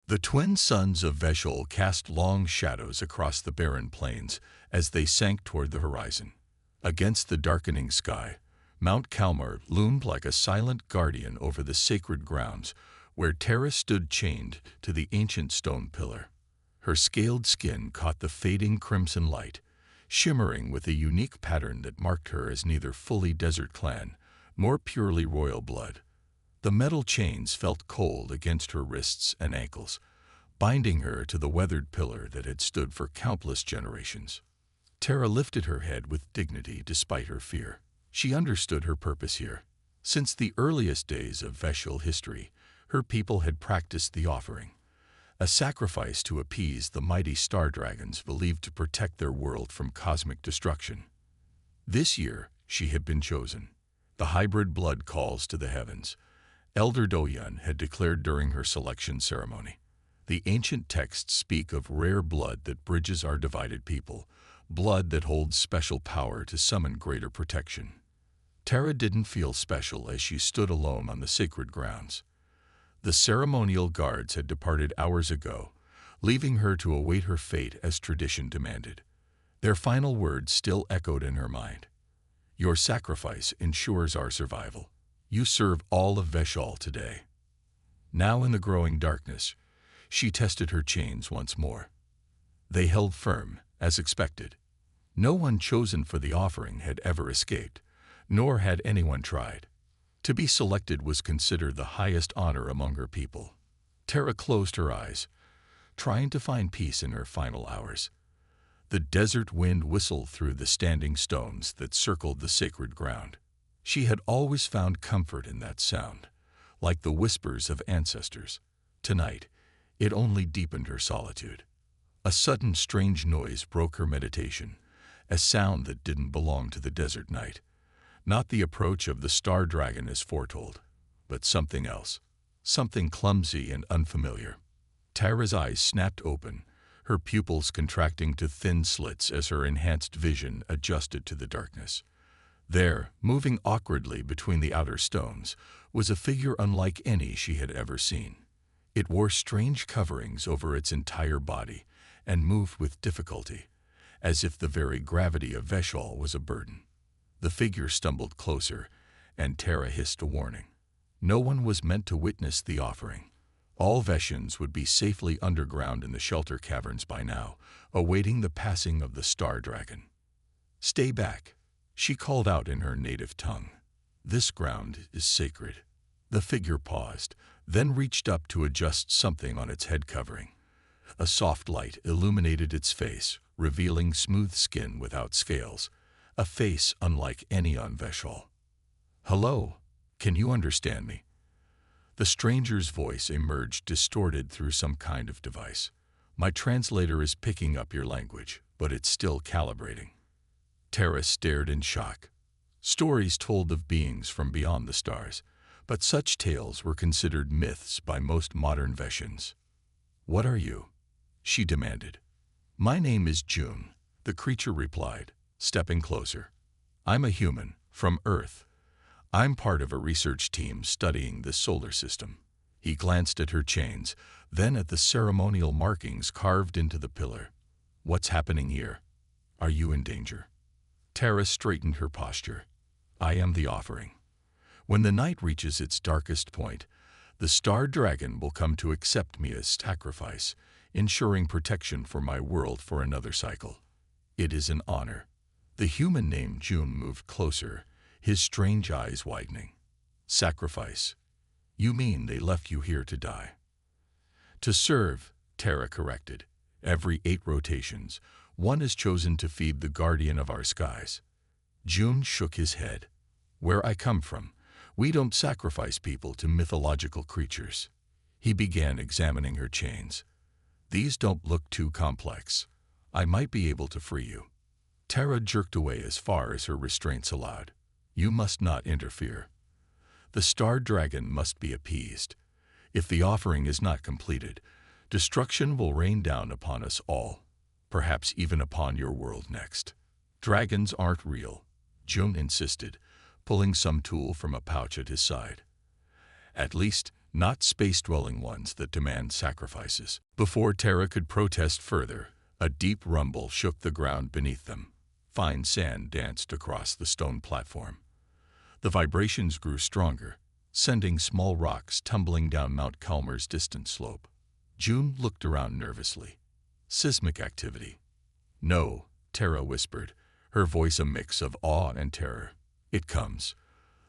The twin sons of Veshul cast long shadows across the barren plains as they sank toward the horizon. Against the darkening sky, Mount Kalmar loomed like a silent guardian over the sacred grounds where Terra stood chained to the ancient stone pillar. Her scaled skin caught the fading crimson light, shimmering with a unique pattern that marked her as neither fully desert clan nor purely royal blood. The metal chains felt cold against her wrists and ankles, binding her to the weathered pillar that had stood for countless generations. Terra lifted her head with dignity despite her fear. She understood her purpose here. Since the earliest days of Veshul history, her people had practiced the offering, a sacrifice to appease the mighty star dragons believed to protect their world from cosmic destruction. This year, she had been chosen. The hybrid blood calls to the heavens. Elder Doyun had declared during her selection ceremony. The ancient texts speak of rare blood that bridges our divided people, blood that holds special power to summon greater protection. Terra didn't feel special as she stood alone on the sacred grounds. The ceremonial guards had departed hours ago, leaving her to await her fate as tradition demanded. Their final words still echoed in her mind. Your sacrifice ensures our survival. You serve all of Veshul today. Now in the growing darkness, she tested her chains once more. They held firm, as expected. No one chosen for the offering had ever escaped, nor had anyone tried. To be selected was considered the highest honor among her people. Terra closed her eyes, trying to find peace in her final hours. The desert wind whistled through the standing stones that circled the sacred ground. She had always found comfort in that sound, like the whispers of ancestors. Tonight, it only deepened her solitude. A sudden strange noise broke her meditation, a sound that didn't belong to the desert night. Not the approach of the star dragon as foretold, but something else, something clumsy and unfamiliar. Terra's eyes snapped open, her pupils contracting to thin slits as her enhanced vision adjusted to the darkness. There, moving awkwardly between the outer stones, was a figure unlike any she had ever seen. It wore strange coverings over its entire body and moved with difficulty, as if the very gravity of Veshul was a burden. The figure stumbled closer, and Terra hissed a warning. No one was meant to witness the offering. All Veshians would be safely underground in the shelter caverns by now, awaiting the passing of the star dragon. Stay back, she called out in her native tongue. This ground is sacred. The figure paused, then reached up to adjust something on its head covering. A soft light illuminated its face, revealing smooth skin without scales, a face unlike any on Veshul. Hello, can you understand me? The stranger's voice emerged distorted through some kind of device. My translator is picking up your language, but it's still calibrating. Terra stared in shock. Stories told of beings from beyond the stars, but such tales were considered myths by most modern Veshians. What are you? She demanded. My name is June, the creature replied, stepping closer. I'm a human, from Earth. I'm part of a research team studying the solar system. He glanced at her chains, then at the ceremonial markings carved into the pillar. What's happening here? Are you in danger? Terra straightened her posture. I am the offering. When the night reaches its darkest point, the star dragon will come to accept me as sacrifice, ensuring protection for my world for another cycle. It is an honor. The human named June moved closer, his strange eyes widening. Sacrifice. You mean they left you here to die? To serve, Terra corrected. Every 8 rotations, one is chosen to feed the guardian of our skies. June shook his head. Where I come from, we don't sacrifice people to mythological creatures. He began examining her chains. These don't look too complex. I might be able to free you. Terra jerked away as far as her restraints allowed. You must not interfere. The star dragon must be appeased. If the offering is not completed, destruction will rain down upon us all, perhaps even upon your world next. Dragons aren't real, June insisted, pulling some tool from a pouch at his side. At least, not space-dwelling ones that demand sacrifices. Before Terra could protest further, a deep rumble shook the ground beneath them. Fine sand danced across the stone platform. The vibrations grew stronger, sending small rocks tumbling down Mount Calmer's distant slope. June looked around nervously. Seismic activity. No, Terra whispered, her voice a mix of awe and terror. It comes.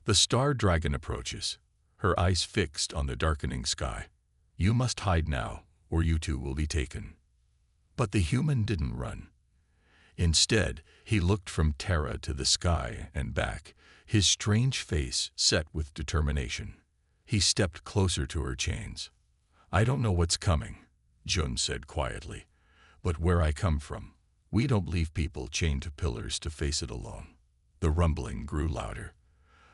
The star dragon approaches, her eyes fixed on the darkening sky. You must hide now, or you too will be taken. But the human didn't run. Instead, he looked from Terra to the sky and back, his strange face set with determination. He stepped closer to her chains. I don't know what's coming, Jun said quietly, but where I come from, we don't leave people chained to pillars to face it alone. The rumbling grew louder.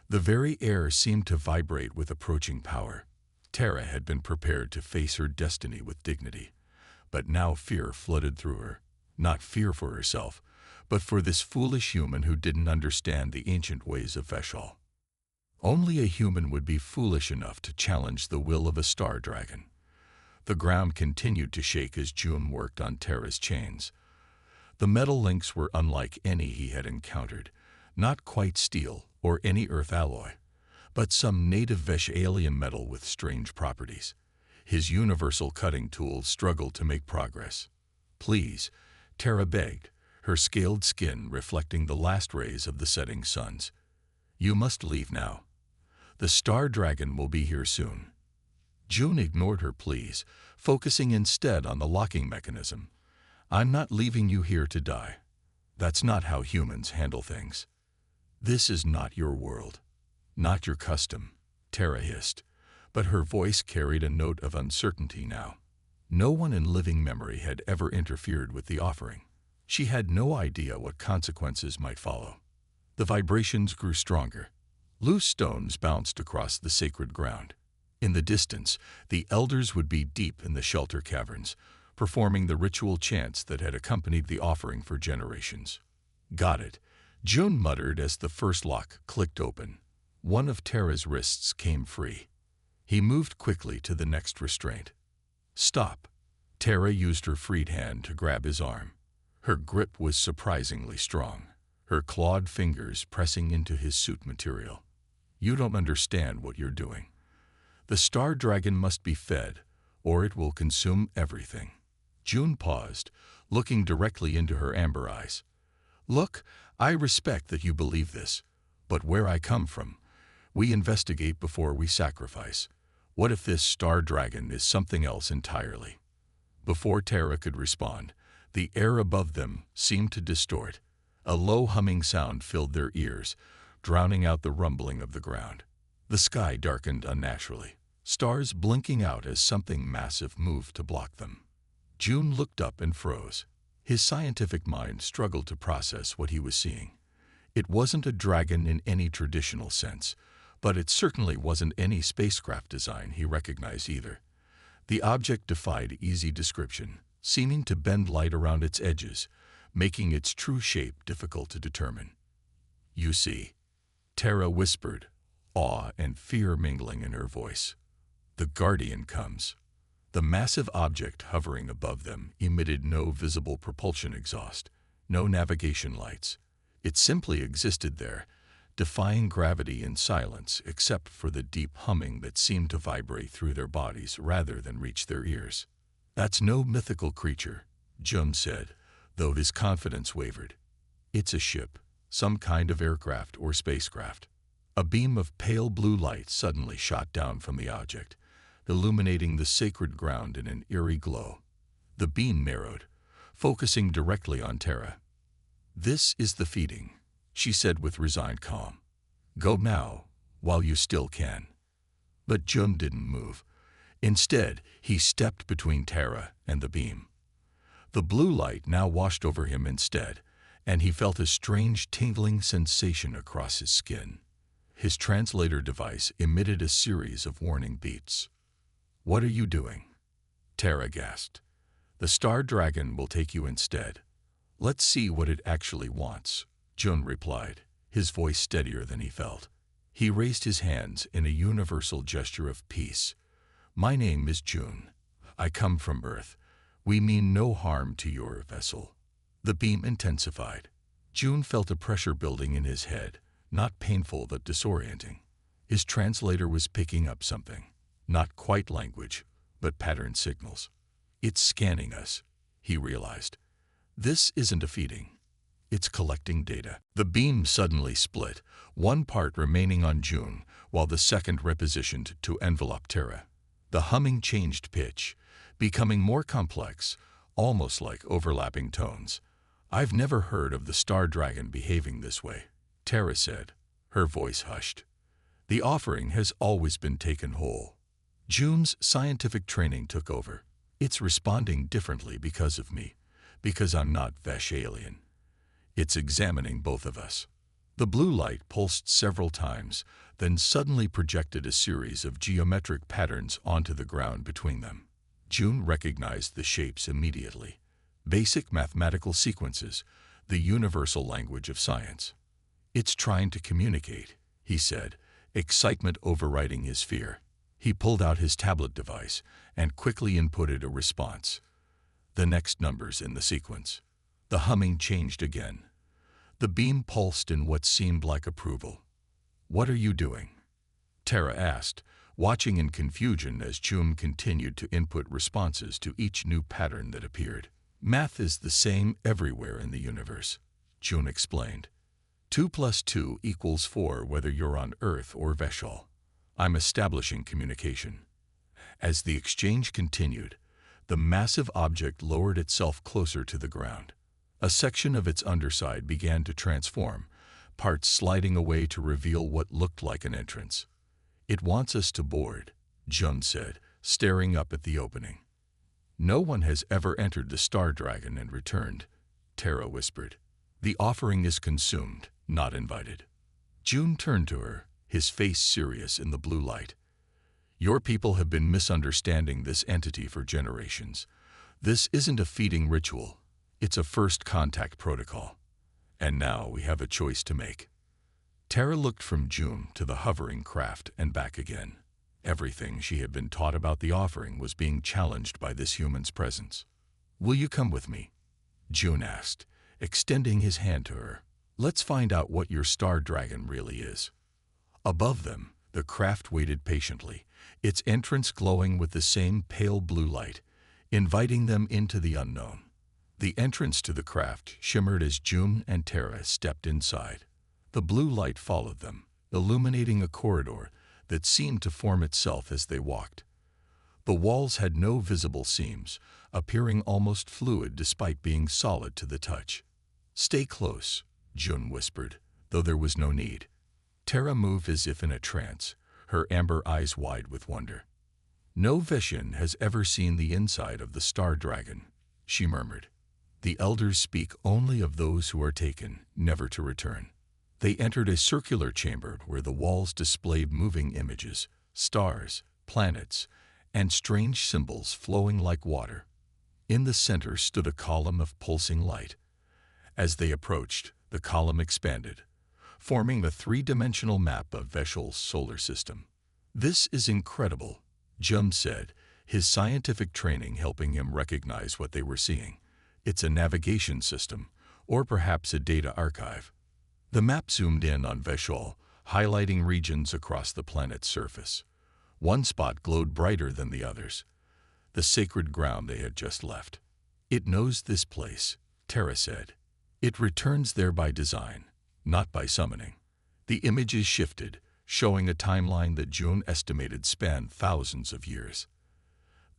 The very air seemed to vibrate with approaching power. Terra had been prepared to face her destiny with dignity, but now fear flooded through her. Not fear for herself, but for this foolish human who didn't understand the ancient ways of Veshal. Only a human would be foolish enough to challenge the will of a star dragon. The ground continued to shake as June worked on Terra's chains. The metal links were unlike any he had encountered, not quite steel or any earth alloy, but some native Vesh alien metal with strange properties. His universal cutting tools struggled to make progress. Please, Terra begged, her scaled skin reflecting the last rays of the setting suns. You must leave now. The star dragon will be here soon. June ignored her pleas, focusing instead on the locking mechanism. I'm not leaving you here to die. That's not how humans handle things. This is not your world, not your custom, Terra hissed, but her voice carried a note of uncertainty now. No one in living memory had ever interfered with the offering. She had no idea what consequences might follow. The vibrations grew stronger. Loose stones bounced across the sacred ground. In the distance, the elders would be deep in the shelter caverns, performing the ritual chants that had accompanied the offering for generations. Got it, June muttered as the first lock clicked open. One of Terra's wrists came free. He moved quickly to the next restraint. Stop. Terra used her freed hand to grab his arm. Her grip was surprisingly strong, her clawed fingers pressing into his suit material. You don't understand what you're doing. The star dragon must be fed, or it will consume everything. June paused, looking directly into her amber eyes. Look, I respect that you believe this, but where I come from, we investigate before we sacrifice. What if this star dragon is something else entirely? Before Terra could respond, the air above them seemed to distort. A low humming sound filled their ears, drowning out the rumbling of the ground. The sky darkened unnaturally, stars blinking out as something massive moved to block them. June looked up and froze. His scientific mind struggled to process what he was seeing. It wasn't a dragon in any traditional sense, but it certainly wasn't any spacecraft design he recognized either. The object defied easy description, seeming to bend light around its edges, making its true shape difficult to determine. You see, Terra whispered, awe and fear mingling in her voice. The Guardian comes. The massive object hovering above them emitted no visible propulsion exhaust, no navigation lights. It simply existed there, defying gravity in silence except for the deep humming that seemed to vibrate through their bodies rather than reach their ears. That's no mythical creature, Jun said, though his confidence wavered. It's a ship, some kind of aircraft or spacecraft. A beam of pale blue light suddenly shot down from the object, illuminating the sacred ground in an eerie glow. The beam narrowed, focusing directly on Terra. This is the feeding, she said with resigned calm. Go now, while you still can. But Jun didn't move. Instead, he stepped between Terra and the beam. The blue light now washed over him instead, and he felt a strange tingling sensation across his skin. His translator device emitted a series of warning beeps. What are you doing? Terra gasped. The star dragon will take you instead. Let's see what it actually wants, Jun replied, his voice steadier than he felt. He raised his hands in a universal gesture of peace, My name is June. I come from Earth. We mean no harm to your vessel." The beam intensified. June felt a pressure building in his head, not painful but disorienting. His translator was picking up something. Not quite language, but pattern signals. "It's scanning us," he realized. "This isn't a feeding. It's collecting data." The beam suddenly split, one part remaining on June, while the second repositioned to envelop Terra. The humming changed pitch, becoming more complex, almost like overlapping tones. "I've never heard of the Star Dragon behaving this way," Terra said, her voice hushed. "The offering has always been taken whole. June's scientific training took over. It's responding differently because of me, because I'm not Vesh alien. It's examining both of us." The blue light pulsed several times, then suddenly projected a series of geometric patterns onto the ground between them. June recognized the shapes immediately. Basic mathematical sequences, the universal language of science. "It's trying to communicate," he said, excitement overriding his fear. He pulled out his tablet device and quickly inputted a response. The next numbers in the sequence. The humming changed again. The beam pulsed in what seemed like approval. "What are you doing?" Terra asked, watching in confusion as June continued to input responses to each new pattern that appeared. "Math is the same everywhere in the universe," June explained. 2 + 2 = 4 whether you're on Earth or Veshal. I'm establishing communication." As the exchange continued, the massive object lowered itself closer to the ground. A section of its underside began to transform, parts sliding away to reveal what looked like an entrance. "It wants us to board," Jun said, staring up at the opening. "No one has ever entered the Star Dragon and returned," Terra whispered. "The offering is consumed, not invited." June turned to her, his face serious in the blue light. "Your people have been misunderstanding this entity for generations. This isn't a feeding ritual. It's a first contact protocol. And now we have a choice to make." Terra looked from June to the hovering craft and back again. Everything she had been taught about the offering was being challenged by this human's presence. "Will you come with me?" June asked, extending his hand to her. "Let's find out what your Star Dragon really is." Above them, the craft waited patiently, its entrance glowing with the same pale blue light, inviting them into the unknown. The entrance to the craft shimmered as June and Terra stepped inside. The blue light followed them, illuminating a corridor that seemed to form itself as they walked. The walls had no visible seams, appearing almost fluid despite being solid to the touch. "Stay close," June whispered, though there was no need. Terra moved as if in a trance, her amber eyes wide with wonder. "No Veshian has ever seen the inside of the Star Dragon," she murmured. "The elders speak only of those who are taken, never to return." They entered a circular chamber where the walls displayed moving images, stars, planets, and strange symbols flowing like water. In the center stood a column of pulsing light. As they approached, the column expanded, forming the three-dimensional map of Veshal's solar system. "This is incredible," Jum said, his scientific training helping him recognize what they were seeing. "It's a navigation system, or perhaps a data archive." The map zoomed in on Veshal, highlighting regions across the planet's surface. One spot glowed brighter than the others, the sacred ground they had just left. "It knows this place," Terra said. "It returns there by design, not by summoning." The images shifted, showing a timeline that June estimated spanned thousands of years.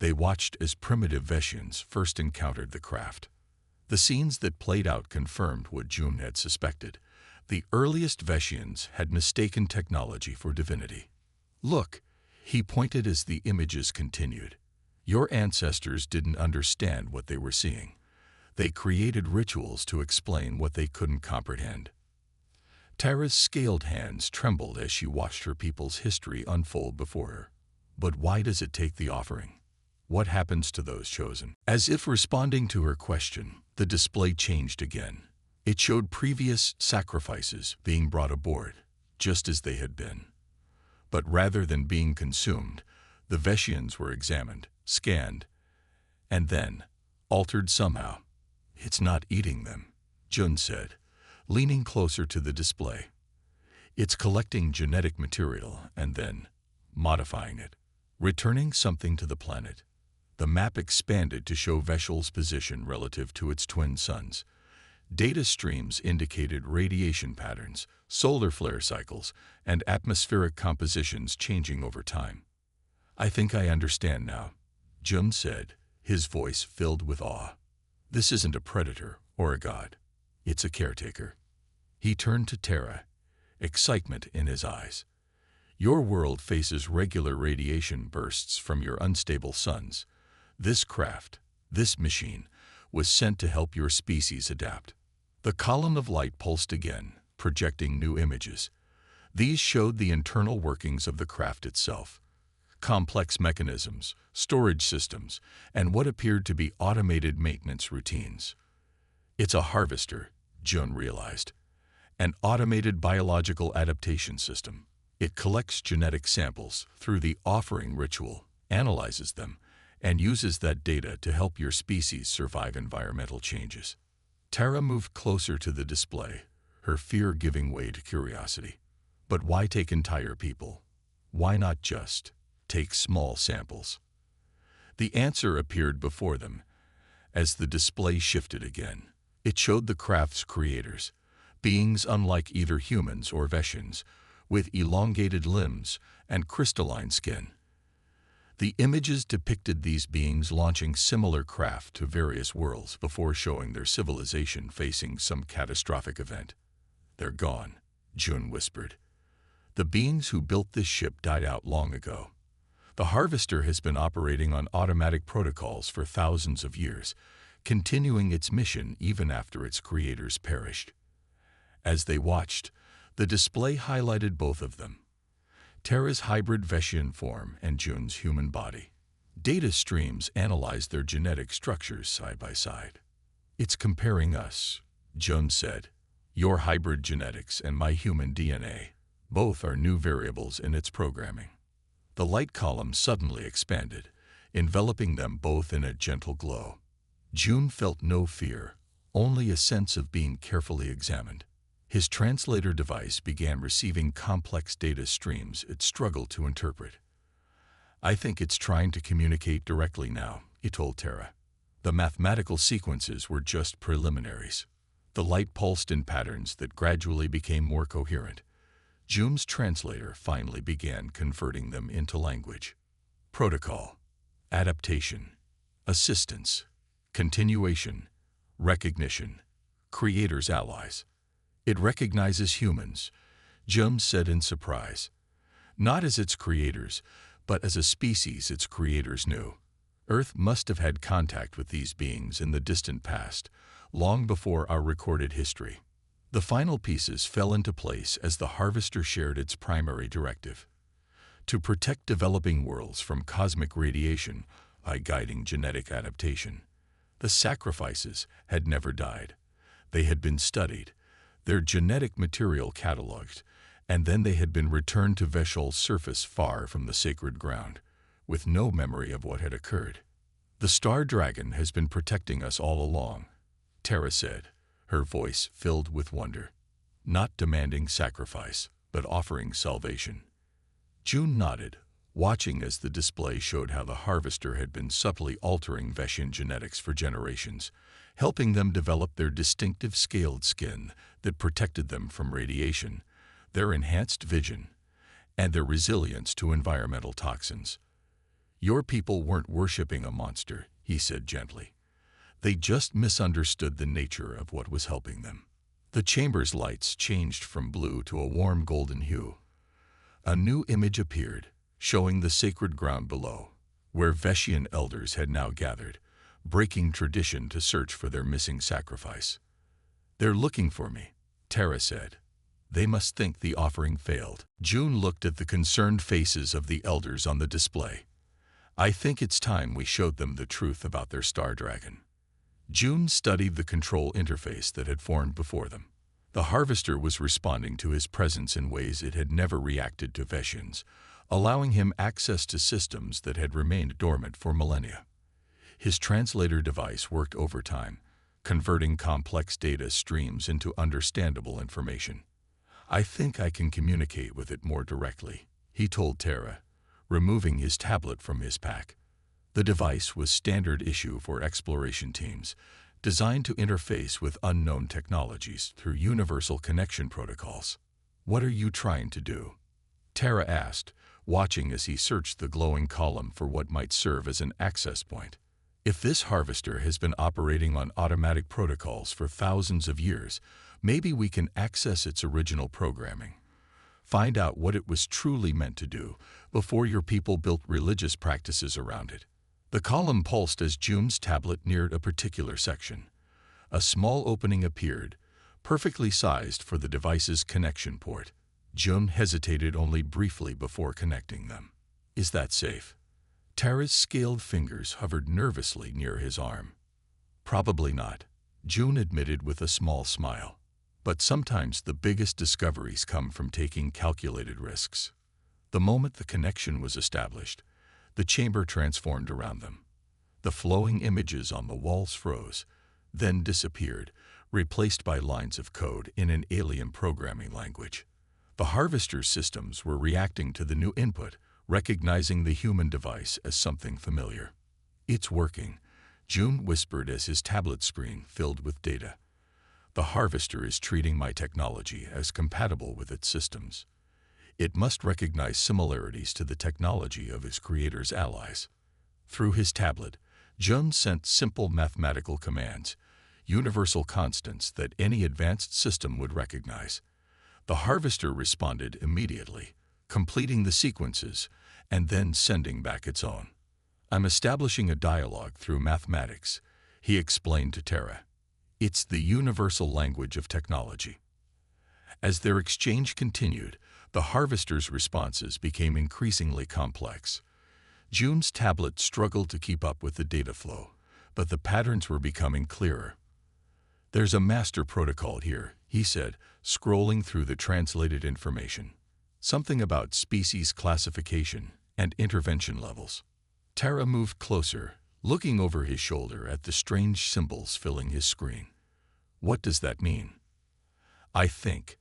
They watched as primitive Veshians first encountered the craft. The scenes that played out confirmed what June had suspected. The earliest Veshians had mistaken technology for divinity. "Look," he pointed as the images continued. "Your ancestors didn't understand what they were seeing. They created rituals to explain what they couldn't comprehend." Terra's scaled hands trembled as she watched her people's history unfold before her. "But why does it take the offering? What happens to those chosen?" As if responding to her question, the display changed again. It showed previous sacrifices being brought aboard, just as they had been. But rather than being consumed, The Veshians were examined, scanned, and then altered somehow. "It's not eating them," Jun said, leaning closer to the display. "It's collecting genetic material and then modifying it, returning something to the planet." The map expanded to show Veshal's position relative to its twin suns. Data streams indicated radiation patterns, solar flare cycles, and atmospheric compositions changing over time. "I think I understand now," Jun said, his voice filled with awe. "This isn't a predator or a god. It's a caretaker." He turned to Terra, excitement in his eyes. "Your world faces regular radiation bursts from your unstable suns. This craft, this machine, was sent to help your species adapt." The column of light pulsed again, projecting new images. These showed the internal workings of the craft itself. Complex mechanisms, storage systems, and what appeared to be automated maintenance routines. "It's a harvester," Jun realized. "An automated biological adaptation system. It collects genetic samples through the offering ritual, analyzes them, and uses that data to help your species survive environmental changes." Tara moved closer to the display, her fear giving way to curiosity. "But why take entire people? Why not just take small samples?" The answer appeared before them as the display shifted again. It showed the craft's creators, beings unlike either humans or Veshians, with elongated limbs and crystalline skin. The images depicted these beings launching similar craft to various worlds before showing their civilization facing some catastrophic event. "They're gone," Jun whispered. "The beings who built this ship died out long ago. The Harvester has been operating on automatic protocols for thousands of years, continuing its mission even after its creators perished." As they watched, the display highlighted both of them. Terra's hybrid Veshian form and Jun's human body. Data streams analyzed their genetic structures side by side. "It's comparing us," Jun said. "Your hybrid genetics and my human DNA. Both are new variables in its programming." The light column suddenly expanded, enveloping them both in a gentle glow. Jun felt no fear, only a sense of being carefully examined. His translator device began receiving complex data streams it struggled to interpret. "I think it's trying to communicate directly now," he told Terra. The mathematical sequences were just preliminaries. The light pulsed in patterns that gradually became more coherent. Jun's translator finally began converting them into language. Protocol, adaptation, assistance, continuation, recognition, creators' allies. "It recognizes humans," Jun said in surprise. "Not as its creators, but as a species its creators knew. Earth must have had contact with these beings in the distant past, long before our recorded history." The final pieces fell into place as the Harvester shared its primary directive: to protect developing worlds from cosmic radiation by guiding genetic adaptation. The sacrifices had never died. They had been studied, their genetic material cataloged, and then they had been returned to Veshal's surface far from the sacred ground, with no memory of what had occurred. "The Star Dragon has been protecting us all along," Terra said, her voice filled with wonder. "Not demanding sacrifice, but offering salvation." Jun nodded, watching as the display showed how the Harvester had been subtly altering Veshian genetics for generations, helping them develop their distinctive scaled skin that protected them from radiation, their enhanced vision, and their resilience to environmental toxins. "Your people weren't worshipping a monster," he said gently. "They just misunderstood the nature of what was helping them." The chamber's lights changed from blue to a warm golden hue. A new image appeared, showing the sacred ground below, where Veshian elders had now gathered, breaking tradition to search for their missing sacrifice. "They're looking for me," Terra said. "They must think the offering failed." Jun looked at the concerned faces of the elders on the display. "I think it's time we showed them the truth about their star dragon." Jun studied the control interface that had formed before them. The Harvester was responding to his presence in ways it had never reacted to Veshians, allowing him access to systems that had remained dormant for millennia. His translator device worked overtime, converting complex data streams into understandable information. "I think I can communicate with it more directly," he told Tara, removing his tablet from his pack. The device was standard issue for exploration teams, designed to interface with unknown technologies through universal connection protocols. "What are you trying to do?" Tara asked, watching as he searched the glowing column for what might serve as an access point. "If this harvester has been operating on automatic protocols for thousands of years, maybe we can access its original programming. Find out what it was truly meant to do before your people built religious practices around it." The column pulsed as June's tablet neared a particular section. A small opening appeared, perfectly sized for the device's connection port. June hesitated only briefly before connecting them. "Is that safe?" Tara's scaled fingers hovered nervously near his arm. "Probably not," June admitted with a small smile. "But sometimes the biggest discoveries come from taking calculated risks." The moment the connection was established, the chamber transformed around them. The flowing images on the walls froze, then disappeared, replaced by lines of code in an alien programming language. The harvester's systems were reacting to the new input, recognizing the human device as something familiar. "It's working," June whispered as his tablet screen filled with data. "The harvester is treating my technology as compatible with its systems. It must recognize similarities to the technology of its creator's allies." Through his tablet, June sent simple mathematical commands, universal constants that any advanced system would recognize. The harvester responded immediately, completing the sequences and then sending back its own. "I'm establishing a dialogue through mathematics," he explained to Tara. "It's the universal language of technology." As their exchange continued, the harvester's responses became increasingly complex. June's tablet struggled to keep up with the data flow, but the patterns were becoming clearer. "There's a master protocol here," he said, scrolling through the translated information. "Something about species classification and intervention levels." Tara moved closer, looking over his shoulder at the strange symbols filling his screen. "What does that mean?" I think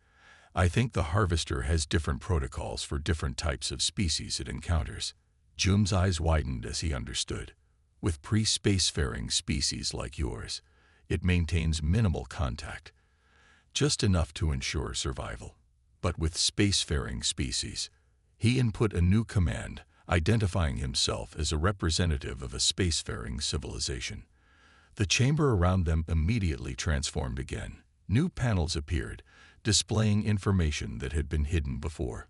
the harvester has different protocols for different types of species it encounters." June's eyes widened as he understood. "With pre-spacefaring species like yours, it maintains minimal contact, just enough to ensure survival. But with spacefaring species," he input a new command, identifying himself as a representative of a spacefaring civilization. The chamber around them immediately transformed again. New panels appeared, displaying information that had been hidden before.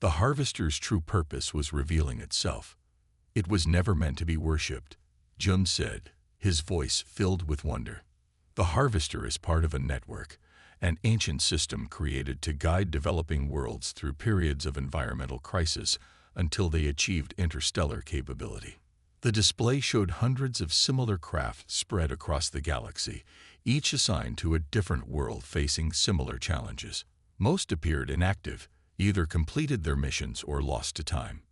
The harvester's true purpose was revealing itself. "It was never meant to be worshipped," Jun said, his voice filled with wonder. "The harvester is part of a network, an ancient system created to guide developing worlds through periods of environmental crisis until they achieved interstellar capability." The display showed hundreds of similar craft spread across the galaxy, each assigned to a different world facing similar challenges. Most appeared inactive, either completed their missions or lost to time.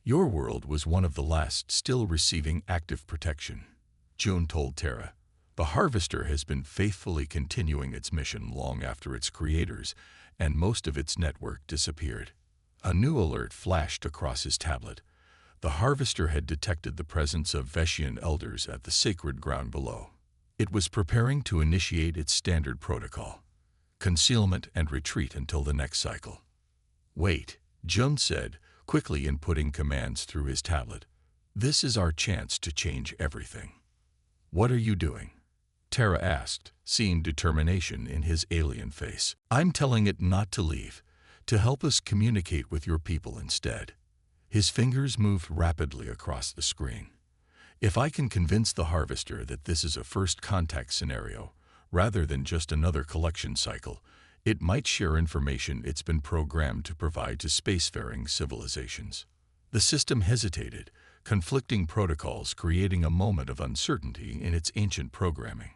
"Your world was one of the last still receiving active protection," June told Tara. "The harvester has been faithfully continuing its mission long after its creators and most of its network disappeared." A new alert flashed across his tablet. The harvester had detected the presence of Veshian elders at the sacred ground below. It was preparing to initiate its standard protocol: concealment and retreat until the next cycle. "Wait," Jun said, quickly inputting commands through his tablet. "This is our chance to change everything." "What are you doing?" Tara asked, seeing determination in his alien face. "I'm telling it not to leave, to help us communicate with your people instead." His fingers moved rapidly across the screen. "If I can convince the harvester that this is a first contact scenario, rather than just another collection cycle, it might share information it's been programmed to provide to spacefaring civilizations." The system hesitated, conflicting protocols creating a moment of uncertainty in its ancient programming.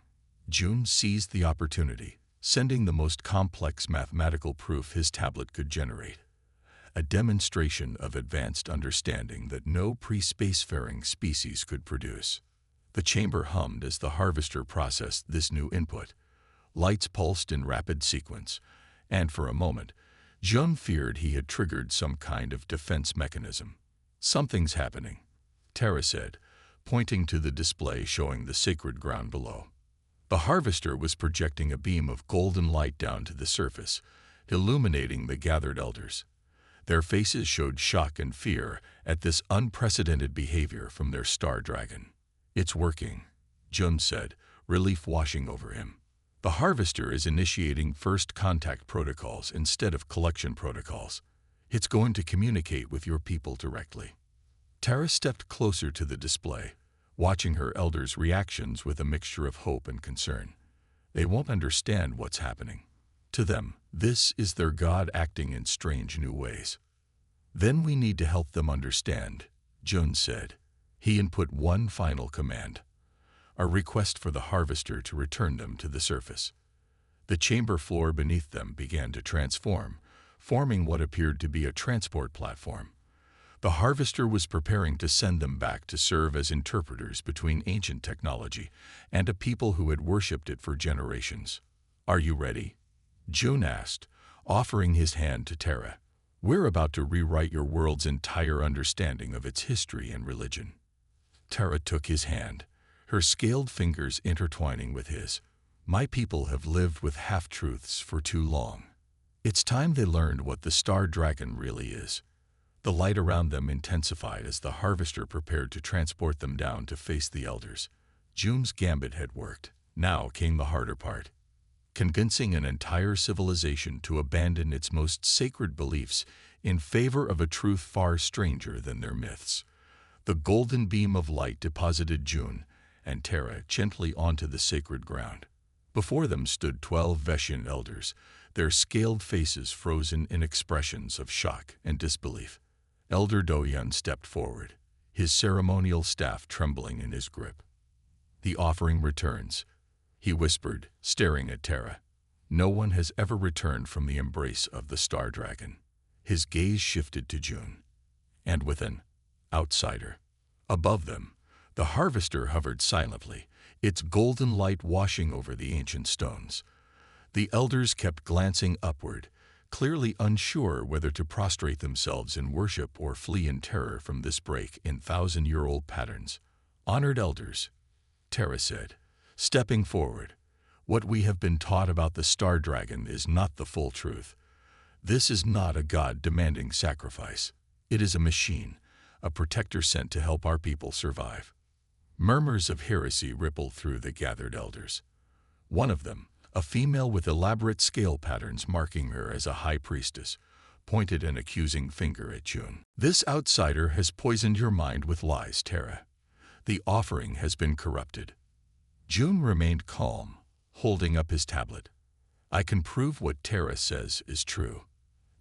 Jun seized the opportunity, sending the most complex mathematical proof his tablet could generate. a demonstration of advanced understanding that no pre-spacefaring species could produce. The chamber hummed as the harvester processed this new input. Lights pulsed in rapid sequence, and for a moment, Jun feared he had triggered some kind of defense mechanism. "Something's happening," Tara said, pointing to the display showing the sacred ground below. The harvester was projecting a beam of golden light down to the surface, illuminating the gathered elders. Their faces showed shock and fear at this unprecedented behavior from their star dragon. "It's working," Jun said, relief washing over him. "The harvester is initiating first contact protocols instead of collection protocols. It's going to communicate with your people directly." Tara stepped closer to the display, watching her elders' reactions with a mixture of hope and concern. They won't understand what's happening. To them, this is their God acting in strange new ways. "Then we need to help them understand," Jun said. He input one final command, a request for the harvester to return them to the surface. The chamber floor beneath them began to transform, forming what appeared to be a transport platform. The harvester was preparing to send them back to serve as interpreters between ancient technology and a people who had worshipped it for generations. "Are you ready?" Jun asked, offering his hand to Tara. "We're about to rewrite your world's entire understanding of its history and religion." Tara took his hand, her scaled fingers intertwining with his. "My people have lived with half-truths for too long. It's time they learned what the star dragon really is." The light around them intensified as the harvester prepared to transport them down to face the elders. Jun's gambit had worked. Now came the harder part. Convincing an entire civilization to abandon its most sacred beliefs in favor of a truth far stranger than their myths. The golden beam of light deposited Jun and Tara gently onto the sacred ground. Before them stood 12 Veshian elders, their scaled faces frozen in expressions of shock and disbelief. Elder Doyan stepped forward, his ceremonial staff trembling in his grip. "The offering returns," he whispered, staring at Tara. "No one has ever returned from the embrace of the star dragon." His gaze shifted to Jun. And with an outsider above them, the harvester hovered silently, its golden light washing over the ancient stones. The elders kept glancing upward, clearly unsure whether to prostrate themselves in worship or flee in terror from this break in thousand-year-old patterns. "Honored elders," Tara said, stepping forward, "what we have been taught about the star dragon is not the full truth. This is not a god demanding sacrifice. It is a machine, a protector sent to help our people survive." Murmurs of heresy rippled through the gathered elders. One of them, a female with elaborate scale patterns marking her as a high priestess, pointed an accusing finger at Jun. "This outsider has poisoned your mind with lies, Tara. The offering has been corrupted." Jun remained calm, holding up his tablet. "I can prove what Tara says is true.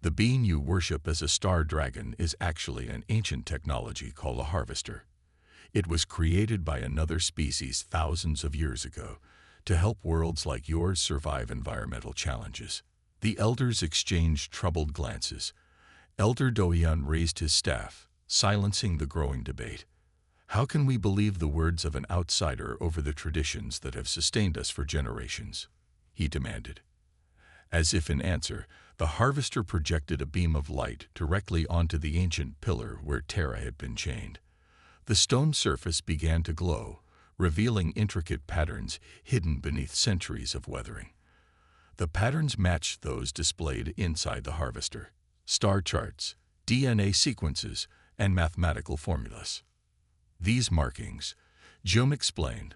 The being you worship as a star dragon is actually an ancient technology called a harvester. It was created by another species thousands of years ago to help worlds like yours survive environmental challenges." The elders exchanged troubled glances. Elder Doyan raised his staff, silencing the growing debate. "How can we believe the words of an outsider over the traditions that have sustained us for generations?" he demanded. As if in answer, the harvester projected a beam of light directly onto the ancient pillar where Tara had been chained. The stone surface began to glow, revealing intricate patterns hidden beneath centuries of weathering. The patterns matched those displayed inside the harvester: star charts, DNA sequences, and mathematical formulas. These markings, Jun explained,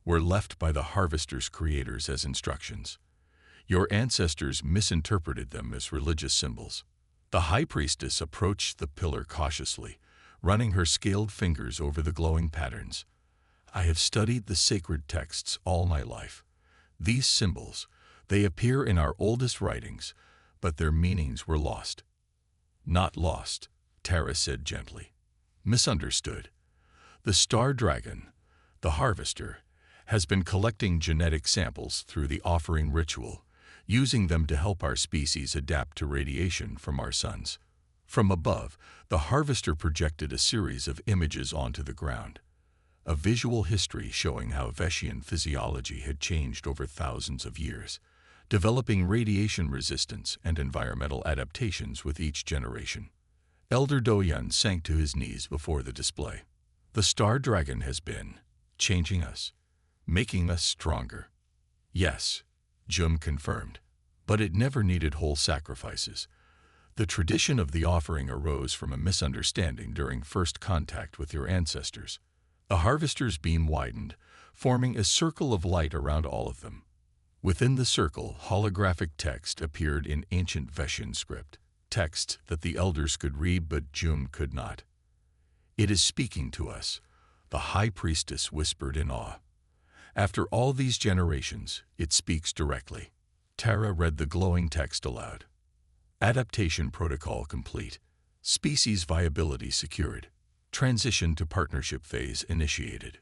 were left by the harvester's creators as instructions. Your ancestors misinterpreted them as religious symbols. The high priestess approached the pillar cautiously, running her scaled fingers over the glowing patterns. "I have studied the sacred texts all my life. These symbols, they appear in our oldest writings, but their meanings were lost." "Not lost," Tara said gently. "Misunderstood. The star dragon, the harvester, has been collecting genetic samples through the offering ritual, using them to help our species adapt to radiation from our suns. From above, the harvester projected a series of images onto the ground, a visual history showing how Veshian physiology had changed over thousands of years, developing radiation resistance and environmental adaptations with each generation. Elder Doyan sank to his knees before the display. The star dragon has been changing us, making us stronger. Yes, Jum confirmed, but it never needed whole sacrifices. The tradition of the offering arose from a misunderstanding during first contact with your ancestors. A harvester's beam widened, forming a circle of light around all of them. Within the circle, holographic text appeared in ancient Veshian script, text that the elders could read but Jum could not. "It is speaking to us," the high priestess whispered in awe. "After all these generations, it speaks directly." Tara read the glowing text aloud. "Adaptation protocol complete. Species viability secured. Transition to partnership phase initiated."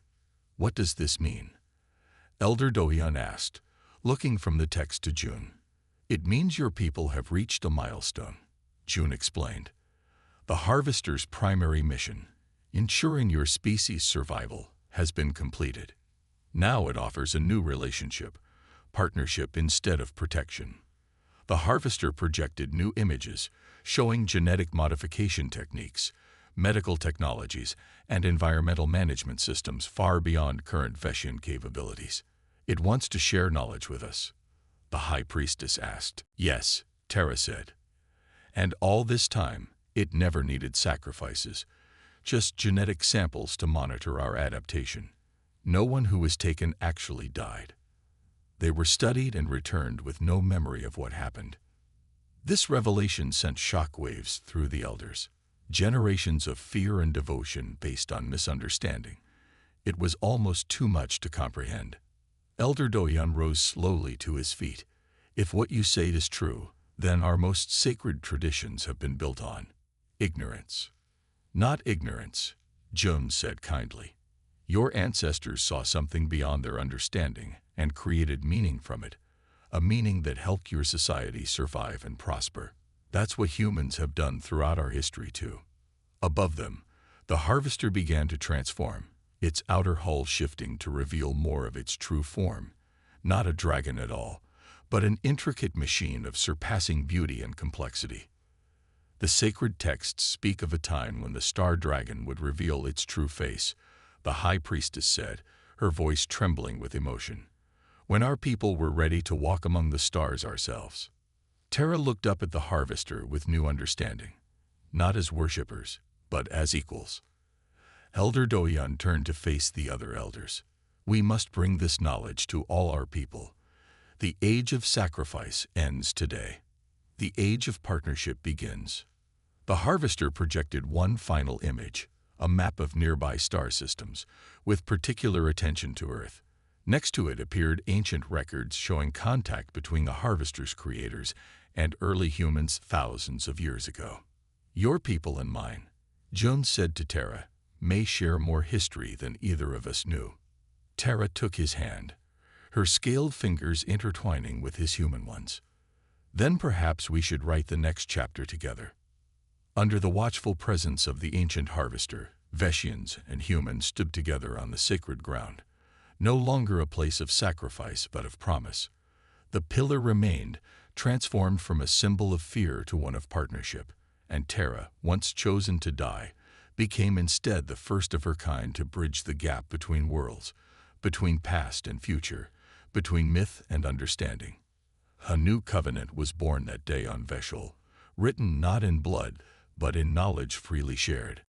"What does this mean?" Elder Doyan asked, looking from the text to June. "It means your people have reached a milestone," June explained. "The harvester's primary mission, ensuring your species' survival, has been completed. Now it offers a new relationship, partnership instead of protection." The harvester projected new images showing genetic modification techniques, medical technologies, and environmental management systems far beyond current Veshian capabilities. "It wants to share knowledge with us?" the high priestess asked. "Yes," Tara said. "And all this time, it never needed sacrifices, just genetic samples to monitor our adaptation. No one who was taken actually died. They were studied and returned with no memory of what happened." This revelation sent shockwaves through the elders. Generations of fear and devotion based on misunderstanding. It was almost too much to comprehend. Elder Doyan rose slowly to his feet. "If what you say is true, then our most sacred traditions have been built on ignorance." "Not ignorance," Jum said kindly. "Your ancestors saw something beyond their understanding and created meaning from it, a meaning that helped your society survive and prosper. That's what humans have done throughout our history too." Above them, the harvester began to transform, its outer hull shifting to reveal more of its true form. Not a dragon at all, but an intricate machine of surpassing beauty and complexity. The sacred texts speak of a time when the star dragon would reveal its true face, the high priestess said, her voice trembling with emotion. "When our people were ready to walk among the stars ourselves." Tara looked up at the harvester with new understanding, not as worshippers, but as equals. Elder Doyan turned to face the other elders. "We must bring this knowledge to all our people. The age of sacrifice ends today. The age of partnership begins." The harvester projected one final image, a map of nearby star systems, with particular attention to Earth. Next to it appeared ancient records showing contact between the harvester's creators and early humans thousands of years ago. "Your people and mine," June said to Tara, "may share more history than either of us knew." Tara took his hand, her scaled fingers intertwining with his human ones. "Then perhaps we should write the next chapter together." Under the watchful presence of the ancient harvester, Veshians and humans stood together on the sacred ground, no longer a place of sacrifice but of promise. The pillar remained, transformed from a symbol of fear to one of partnership, and Tara, once chosen to die, became instead the first of her kind to bridge the gap between worlds, between past and future, between myth and understanding. A new covenant was born that day on Veshul, written not in blood, but in knowledge freely shared.